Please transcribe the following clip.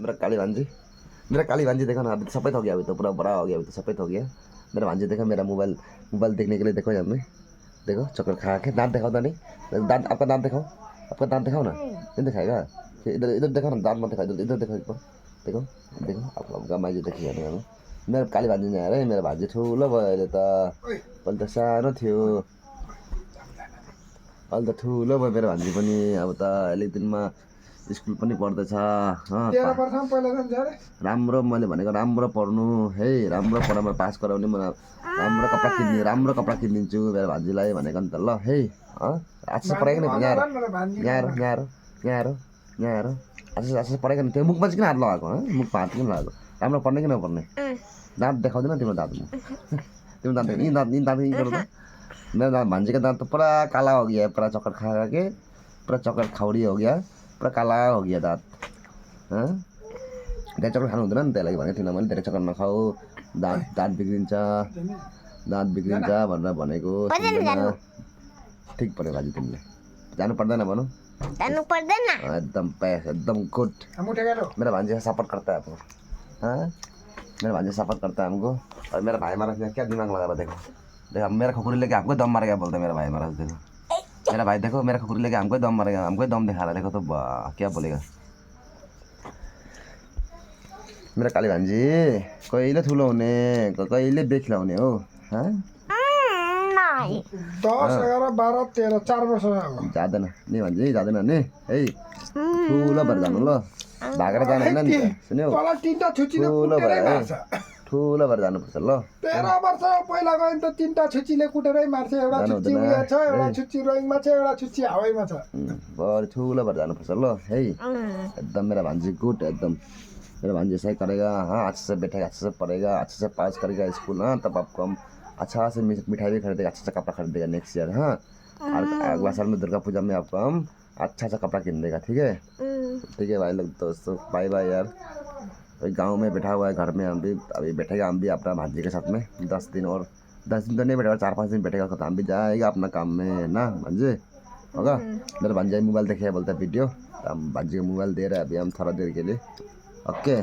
मेरा काली भांजी देखो ना, अभी तो सफ़ेद हो गया, अभी तो पूरा बड़ा हो गया, अभी तो सफ़ेद हो गया। मेरा भांजी देखो, मेरा मोबाइल मोबाइल देखने के लिए देखो यहाँ में, देखो चॉकलेट खा के दांत दिखाओ तो नहीं, दांत आपका दांत दिखाओ, आपका दांत दिखाओ ना, नहीं दिखाएगा, इधर इधर देखो ना, दांत मत दिखाओ, इधर इधर देखो एक बार, देखो देखो आपका भांजी देखिए यहाँ। मेरो काली भान्जी नहीं आएर मेरो भान्जी ठुलो भयो अहिले त, पहिला त सानो थियो, अहिले त ठुलो भयो मेरो भान्जी पनि। अब त अलिक दिनमा स्कुल पनि पढ्दैछ। राम्रो मैले भनेको राम्रो पढ्नु है, राम्रो पढाइमा पास गराउने, म राम्रो कपडा किनिदिन्छु मेरो भान्जीलाई भनेको नि त ल है। आजसम्म पढाएको नि यहाँ आएर आजसम्म पढाएको नि, त्यो मुखमा चाहिँ किन हात लगाएको, मुखमा हात किन लगाएको, राम्रो पढ्ने कि नपढ्ने, दाँत देखाउँदैन तिम्रो दाँत, तिम्रो दाँत यी दाँत यी गर्नु त। मेरो दाँत भान्जीको दाँत त पुरा काला हो गया, पुरा चक्कर खा के पुरा चक्कर खाउडी हो गया, पुरा काला हो गया दाँत। धेरै चक्कर खानु हुँदैन नि, त्यही लागि भनेको थिइनँ मैले, धेरै चक्कर नखाऊ, दाँत बिग्रिन्छ भनेर भनेको। ठिक पऱ्यो भाजी, तिमीले जानु पर्दैन भनौँ, जानु पर्दैन, एकदम पैस एकदम गुड। मेरा भांजी सपोर्ट करता है आपको, मेरा भांजी सपोर्ट करता है हमको। और मेरा भाई महाराज ने क्या दिमाग लगा रहा, देखो देखो मेरा खुकुरी लेके आपको दम मारेगा बोलते मेरा भाई महाराज। देखो मेरा भाई, देखो मेरा खुकुरी लेके हमको दम मारेगा, हमको दम दिखा रहा है, देखो तो क्या बोलेगा मेरा काली भांजी। कहिले ठुलो हुने, कहिले बेच लाउने हो, 10, 11, 12, 13, 4 वर्ष जाँदैन नि भान्जी, जाँदैन नि है, ठुलो भएर जानु ल, भागेर जानु होइन नि, सुन्यौ ठुलो भएर जानुपर्छ ल। 13 वर्ष पहिला गयो नि त 3टा छुच्चीले कुटेरै मार्छ, एउटा छुच्ची उयो छ, एउटा छुच्ची रोइङमा छ, एउटा छुच्ची हावैमा छ, बरु ठुलो भएर जानुपर्छ ल है। एकदम मेरा भान्जी गुड, एकदम मेरा भांजी ऐसा ही करेगा, हाँ अच्छे से बैठेगा, अच्छे से पढ़ेगा, अच्छे से पास करेगा स्कूल, तब आपको हम अच्छा से मिठाई भी खरीदेगा, अच्छा सा कपड़ा खरीदेगा नेक्स्ट ईयर। और अगला साल में दुर्गा पूजा में आपको हम अच्छा सा कपड़ा किन देगा, ठीक है भाई लोग, दोस्तों बाय बाय यार। वही गाँव में बैठा हुआ है घर में, हम भी अभी बैठेगा, हम भी अपना भांजी के साथ में 10 दिन, और 10 दिन तो नहीं बैठेगा, 4-5 दिन बैठेगा, तो हम भी जाएगा अपना काम में ना भांजी, होगा। मेरा भांजी मोबाइल देखे बोलता है वीडियो, तो हम भांजी को मोबाइल दे रहे हैं अभी हम थोड़ा देर के लिए, ओके।